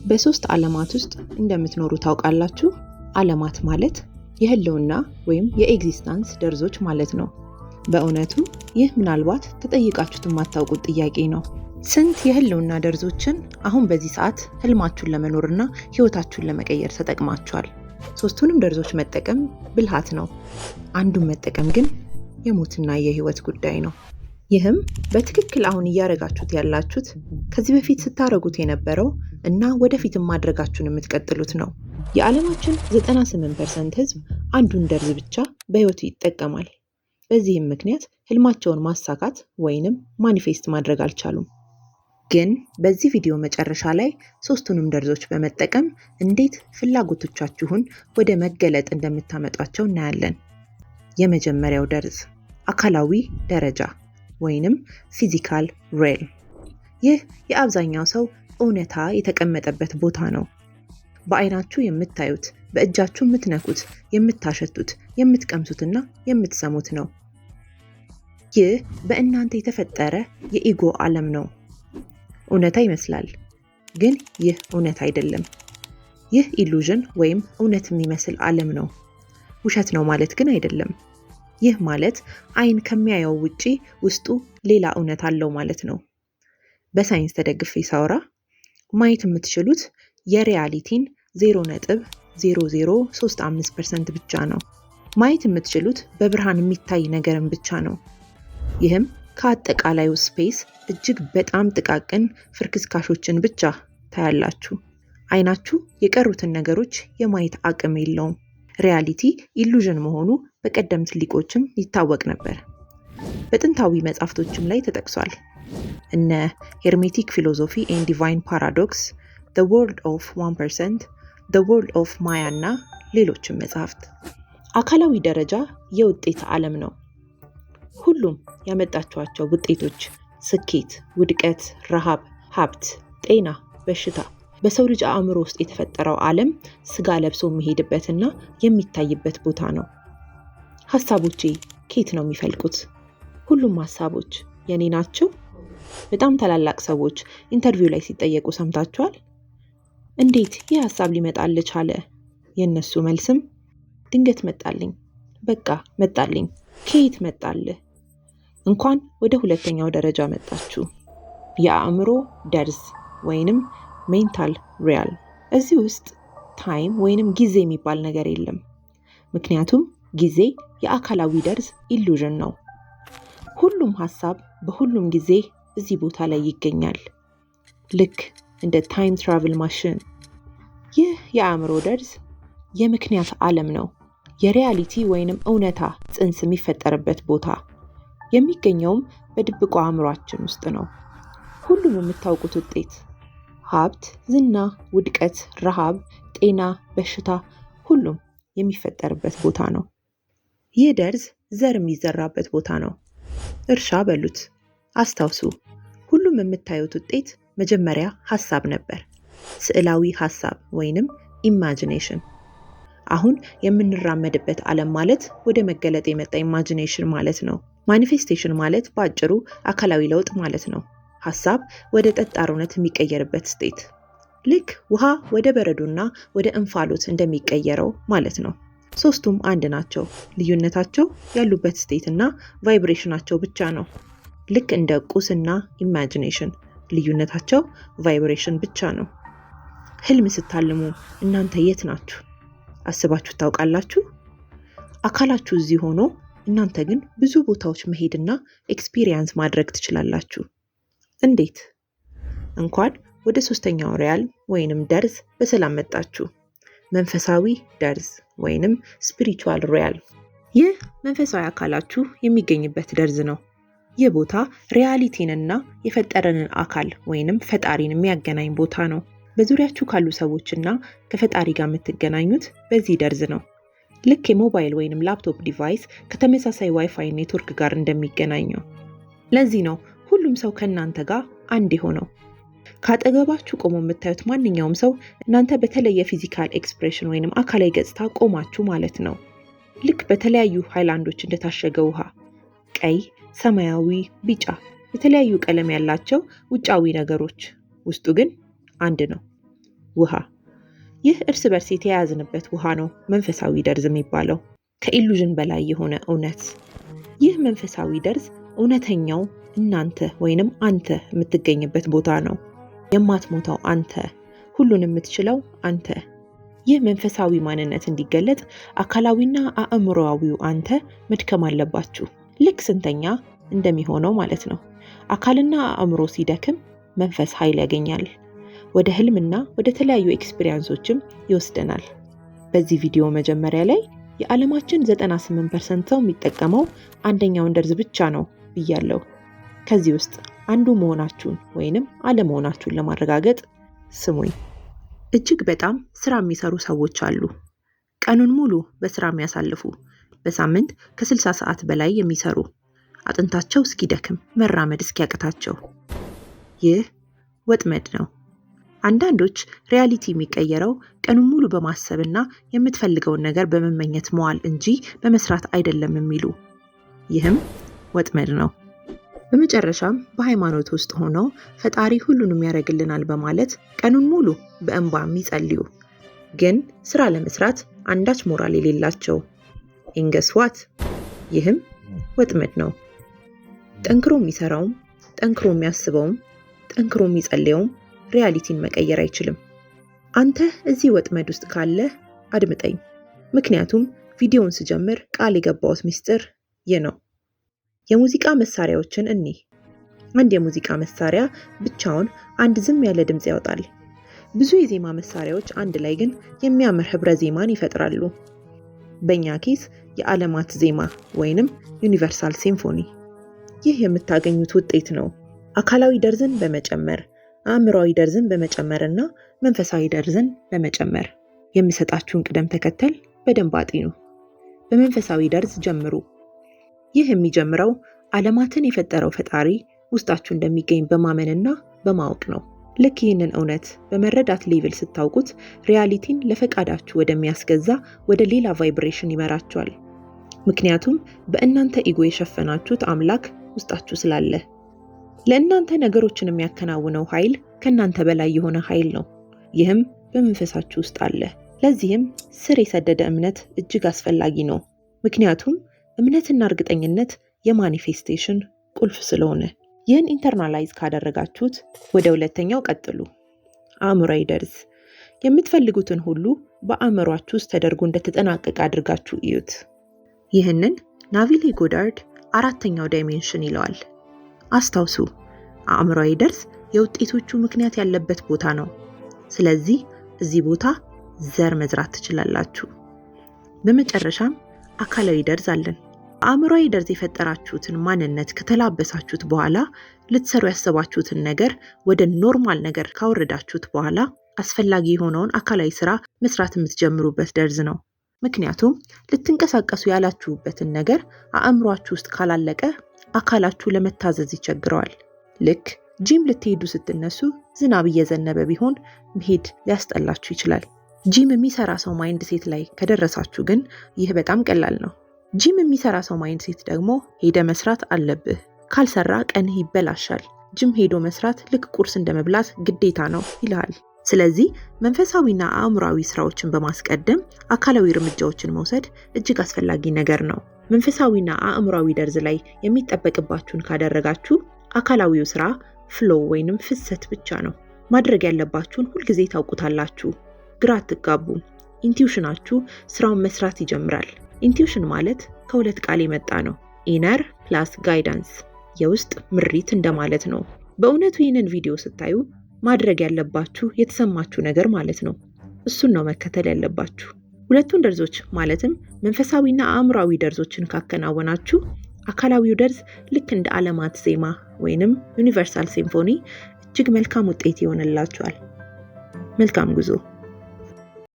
በሶስት ዓለማት ውስጥ እንደምትኖሩ ታውቃላችሁ? ዓለማት ማለት የህልውና ወይም የኤግዚስተንስ ደርዞች ማለት ነው። በእውነቱ ይህ ምናልባት ተጠይቃችሁት የማታውቁት ጥያቄ ነው። ስንት የህልውና ደርዞችን አሁን በዚህ ሰዓት ህልማችሁን ለመኖርና ህይወታችሁን ለመቀየር ተጠቅማችኋል? ሶስቱንም ደርዞች መጠቀም ብልሃት ነው። አንዱን መጠቀም ግን የሞትና የህይወት ጉዳይ ነው። ይህም በትክክል አሁን እያደረጋችሁት ያላችሁት ከዚህ በፊት ስታደርጉት የነበረው እና ወደፊትም ማድረጋችሁን የምትቀጥሉት ነው። የዓለማችን 98% ህዝብ አንዱን ደርዝ ብቻ በህይወቱ ይጠቀማል። በዚህም ምክንያት ህልማቸውን ማሳካት ወይንም ማኒፌስት ማድረግ አልቻሉም። ግን በዚህ ቪዲዮ መጨረሻ ላይ ሶስቱንም ደርዞች በመጠቀም እንዴት ፍላጎቶቻችሁን ወደ መገለጥ እንደምታመጧቸው እናያለን። የመጀመሪያው ደርዝ አካላዊ ደረጃ ወይንም ፊዚካል ሬልም። ይህ የአብዛኛው ሰው እውነታ የተቀመጠበት ቦታ ነው። በአይናችሁ የምታዩት፣ በእጃችሁ የምትነኩት፣ የምታሸቱት፣ የምትቀምሱትና የምትሰሙት ነው። ይህ በእናንተ የተፈጠረ የኢጎ ዓለም ነው። እውነታ ይመስላል፣ ግን ይህ እውነት አይደለም። ይህ ኢሉዥን ወይም እውነት የሚመስል ዓለም ነው። ውሸት ነው ማለት ግን አይደለም። ይህ ማለት አይን ከሚያየው ውጪ ውስጡ ሌላ እውነት አለው ማለት ነው። በሳይንስ ተደግፌ ሳወራ ማየት የምትችሉት የሪያሊቲን 0.0035% ብቻ ነው። ማየት የምትችሉት በብርሃን የሚታይ ነገርን ብቻ ነው። ይህም ከአጠቃላዩ ስፔስ እጅግ በጣም ጥቃቅን ፍርክስካሾችን ብቻ ታያላችሁ። አይናችሁ የቀሩትን ነገሮች የማየት አቅም የለውም። ሪያሊቲ ኢሉዥን መሆኑ በቀደምት ሊቆችም ይታወቅ ነበር። በጥንታዊ መጻሕፍቶችም ላይ ተጠቅሷል። እነ ሄርሜቲክ ፊሎሶፊ ኤንድ ዲቫይን ፓራዶክስ፣ The World of 1%፣ The World of Maya እና ሌሎችም መጻሕፍት። አካላዊ ደረጃ የውጤት ዓለም ነው። ሁሉም ያመጣችኋቸው ውጤቶች ስኬት፣ ውድቀት፣ ረሃብ፣ ሀብት፣ ጤና፣ በሽታ በሰው ልጅ አእምሮ ውስጥ የተፈጠረው ዓለም ስጋ ለብሶ የሚሄድበትና የሚታይበት ቦታ ነው። ሀሳቦቼ ከየት ነው የሚፈልቁት? ሁሉም ሀሳቦች የኔ ናቸው? በጣም ታላላቅ ሰዎች ኢንተርቪው ላይ ሲጠየቁ ሰምታችኋል? እንዴት ይህ ሀሳብ ሊመጣልህ ቻለ? የእነሱ መልስም ድንገት መጣልኝ፣ በቃ መጣልኝ። ከየት መጣልህ? እንኳን ወደ ሁለተኛው ደረጃ መጣችሁ፣ የአእምሮ ደርዝ ወይንም ሜንታል ሪያል። እዚህ ውስጥ ታይም ወይንም ጊዜ የሚባል ነገር የለም። ምክንያቱም ጊዜ የአካላዊ ደርዝ ኢሉዥን ነው። ሁሉም ሀሳብ በሁሉም ጊዜ እዚህ ቦታ ላይ ይገኛል፣ ልክ እንደ ታይም ትራቭል ማሽን። ይህ የአእምሮ ደርዝ የምክንያት ዓለም ነው። የሪያሊቲ ወይንም እውነታ ጽንስ የሚፈጠርበት ቦታ የሚገኘውም በድብቁ አእምሯችን ውስጥ ነው። ሁሉም የምታውቁት ውጤት ሀብት፣ ዝና፣ ውድቀት፣ ረሃብ፣ ጤና፣ በሽታ ሁሉም የሚፈጠርበት ቦታ ነው። ይህ ደርዝ ዘር የሚዘራበት ቦታ ነው። እርሻ በሉት። አስታውሱ፣ ሁሉም የምታዩት ውጤት መጀመሪያ ሀሳብ ነበር። ስዕላዊ ሀሳብ ወይንም ኢማጂኔሽን። አሁን የምንራመድበት ዓለም ማለት ወደ መገለጥ የመጣ ኢማጂኔሽን ማለት ነው። ማኒፌስቴሽን ማለት በአጭሩ አካላዊ ለውጥ ማለት ነው። ሀሳብ ወደ ጠጣርነት የሚቀየርበት ስቴት፣ ልክ ውሃ ወደ በረዶና ወደ እንፋሎት እንደሚቀየረው ማለት ነው። ሶስቱም አንድ ናቸው። ልዩነታቸው ያሉበት ስቴት እና ቫይብሬሽናቸው ብቻ ነው። ልክ እንደ ቁስና ኢማጂኔሽን ልዩነታቸው ቫይብሬሽን ብቻ ነው። ህልም ስታልሙ እናንተ የት ናችሁ? አስባችሁ ታውቃላችሁ? አካላችሁ እዚህ ሆኖ እናንተ ግን ብዙ ቦታዎች መሄድና ኤክስፒሪየንስ ማድረግ ትችላላችሁ። እንዴት? እንኳን ወደ ሶስተኛው ሪያል ወይንም ደርዝ በሰላም መጣችሁ። መንፈሳዊ ደርዝ ወይንም ስፒሪቹዋል ሪያል። ይህ መንፈሳዊ አካላችሁ የሚገኝበት ደርዝ ነው። ይህ ቦታ ሪያሊቲንና የፈጠረንን አካል ወይንም ፈጣሪን የሚያገናኝ ቦታ ነው። በዙሪያችሁ ካሉ ሰዎችና ከፈጣሪ ጋር የምትገናኙት በዚህ ደርዝ ነው። ልክ የሞባይል ወይንም ላፕቶፕ ዲቫይስ ከተመሳሳይ ዋይፋይ ኔትወርክ ጋር እንደሚገናኘው። ለዚህ ነው ሁሉም ሰው ከእናንተ ጋር አንድ የሆነው። ካጠገባችሁ ቆሞ የምታዩት ማንኛውም ሰው እናንተ በተለየ ፊዚካል ኤክስፕሬሽን ወይንም አካላዊ ገጽታ ቆማችሁ ማለት ነው። ልክ በተለያዩ ሃይላንዶች እንደታሸገ ውሃ ቀይ፣ ሰማያዊ፣ ቢጫ የተለያዩ ቀለም ያላቸው ውጫዊ ነገሮች፣ ውስጡ ግን አንድ ነው። ውሃ። ይህ እርስ በርስ የተያያዝንበት ውሃ ነው መንፈሳዊ ደርዝ የሚባለው። ከኢሉዥን በላይ የሆነ እውነት። ይህ መንፈሳዊ ደርዝ እውነተኛው እናንተ ወይንም አንተ የምትገኝበት ቦታ ነው። የማትሞተው አንተ፣ ሁሉን የምትችለው አንተ። ይህ መንፈሳዊ ማንነት እንዲገለጥ አካላዊና አእምሮአዊው አንተ መድከም አለባችሁ። ልክ ስንተኛ እንደሚሆነው ማለት ነው። አካልና አእምሮ ሲደክም መንፈስ ኃይል ያገኛል። ወደ ህልምና ወደ ተለያዩ ኤክስፒሪየንሶችም ይወስደናል። በዚህ ቪዲዮ መጀመሪያ ላይ የዓለማችን 98% ሰው የሚጠቀመው አንደኛውን ደርዝ ብቻ ነው ብያለሁ። ከዚህ ውስጥ አንዱ መሆናችሁን ወይንም አለመሆናችሁን ለማረጋገጥ ስሙኝ። እጅግ በጣም ስራ የሚሰሩ ሰዎች አሉ። ቀኑን ሙሉ በስራ የሚያሳልፉ፣ በሳምንት ከ60 ሰዓት በላይ የሚሰሩ፣ አጥንታቸው እስኪደክም መራመድ እስኪያቅታቸው። ይህ ወጥመድ ነው። አንዳንዶች ሪያሊቲ የሚቀየረው ቀኑን ሙሉ በማሰብና የምትፈልገውን ነገር በመመኘት መዋል እንጂ በመስራት አይደለም የሚሉ፣ ይህም ወጥመድ ነው። በመጨረሻም በሃይማኖት ውስጥ ሆነው ፈጣሪ ሁሉንም ያደርግልናል በማለት ቀኑን ሙሉ በእንባ የሚጸልዩ፣ ግን ስራ ለመስራት አንዳች ሞራል የሌላቸው። ኢንገስዋት ይህም ወጥመድ ነው። ጠንክሮ የሚሰራውም ጠንክሮ የሚያስበውም ጠንክሮ የሚጸልየውም ሪያሊቲን መቀየር አይችልም። አንተ እዚህ ወጥመድ ውስጥ ካለ አድምጠኝ። ምክንያቱም ቪዲዮውን ስጀምር ቃል የገባሁት ምስጢር ይህ ነው። የሙዚቃ መሳሪያዎችን እኒህ። አንድ የሙዚቃ መሳሪያ ብቻውን አንድ ዝም ያለ ድምፅ ያወጣል። ብዙ የዜማ መሳሪያዎች አንድ ላይ ግን የሚያምር ህብረ ዜማን ይፈጥራሉ። በእኛ ኬስ የዓለማት ዜማ ወይንም ዩኒቨርሳል ሲምፎኒ። ይህ የምታገኙት ውጤት ነው። አካላዊ ደርዝን በመጨመር አእምሯዊ ደርዝን በመጨመርና መንፈሳዊ ደርዝን በመጨመር። የምሰጣችሁን ቅደም ተከተል በደንብ አጢኑ። በመንፈሳዊ ደርዝ ጀምሩ። ይህ የሚጀምረው ዓለማትን የፈጠረው ፈጣሪ ውስጣችሁ እንደሚገኝ በማመንና በማወቅ ነው። ልክ ይህንን እውነት በመረዳት ሌቭል ስታውቁት ሪያሊቲን ለፈቃዳችሁ ወደሚያስገዛ ወደ ሌላ ቫይብሬሽን ይመራችኋል። ምክንያቱም በእናንተ ኢጎ የሸፈናችሁት አምላክ ውስጣችሁ ስላለ። ለእናንተ ነገሮችን የሚያከናውነው ኃይል ከእናንተ በላይ የሆነ ኃይል ነው። ይህም በመንፈሳችሁ ውስጥ አለ። ለዚህም ስር የሰደደ እምነት እጅግ አስፈላጊ ነው። ምክንያቱም እምነትና እርግጠኝነት የማኒፌስቴሽን ቁልፍ ስለሆነ። ይህን ኢንተርናላይዝ ካደረጋችሁት ወደ ሁለተኛው ቀጥሉ። አእምሯዊ ደርዝ። የምትፈልጉትን ሁሉ በአእምሯችሁ ውስጥ ተደርጎ እንደተጠናቀቀ አድርጋችሁ እዩት። ይህንን ናቪሌ ጎዳርድ አራተኛው ዳይሜንሽን ይለዋል። አስታውሱ፣ አእምሯዊ ደርዝ የውጤቶቹ ምክንያት ያለበት ቦታ ነው። ስለዚህ እዚህ ቦታ ዘር መዝራት ትችላላችሁ። በመጨረሻም አካላዊ ደርዝ አለን። አእምሯዊ ደርዝ የፈጠራችሁትን ማንነት ከተላበሳችሁት በኋላ ልትሰሩ ያሰባችሁትን ነገር ወደ ኖርማል ነገር ካወረዳችሁት በኋላ አስፈላጊ የሆነውን አካላዊ ስራ መስራት የምትጀምሩበት ደርዝ ነው። ምክንያቱም ልትንቀሳቀሱ ያላችሁበትን ነገር አእምሯችሁ ውስጥ ካላለቀ አካላችሁ ለመታዘዝ ይቸግረዋል። ልክ ጂም ልትሄዱ ስትነሱ ዝናብ እየዘነበ ቢሆን መሄድ ሊያስጠላችሁ ይችላል። ጂም የሚሰራ ሰው ማይንድ ሴት ላይ ከደረሳችሁ ግን ይህ በጣም ቀላል ነው። ጂም የሚሰራ ሰው ማይንድ ሴት ደግሞ ሄደ መስራት አለብህ፣ ካልሰራ ቀንህ ይበላሻል፣ ጂም ሄዶ መስራት ልክ ቁርስ እንደመብላት ግዴታ ነው ይልሃል። ስለዚህ መንፈሳዊና አእምሯዊ ስራዎችን በማስቀደም አካላዊ እርምጃዎችን መውሰድ እጅግ አስፈላጊ ነገር ነው። መንፈሳዊና አእምሯዊ ደርዝ ላይ የሚጠበቅባችሁን ካደረጋችሁ አካላዊው ስራ ፍሎ ወይንም ፍሰት ብቻ ነው። ማድረግ ያለባችሁን ሁልጊዜ ታውቁታላችሁ። ግራ አትጋቡም። ኢንቲዩሽናችሁ ስራውን መስራት ይጀምራል። ኢንቲዩሽን ማለት ከሁለት ቃል የመጣ ነው። ኢነር ፕላስ ጋይዳንስ፣ የውስጥ ምሪት እንደማለት ነው። በእውነቱ ይህንን ቪዲዮ ስታዩ ማድረግ ያለባችሁ የተሰማችሁ ነገር ማለት ነው። እሱን ነው መከተል ያለባችሁ። ሁለቱን ደርዞች ማለትም መንፈሳዊና አእምሯዊ ደርዞችን ካከናወናችሁ አካላዊው ደርዝ ልክ እንደ ዓለማት ዜማ ወይንም ዩኒቨርሳል ሲምፎኒ እጅግ መልካም ውጤት ይሆንላችኋል። መልካም ጉዞ።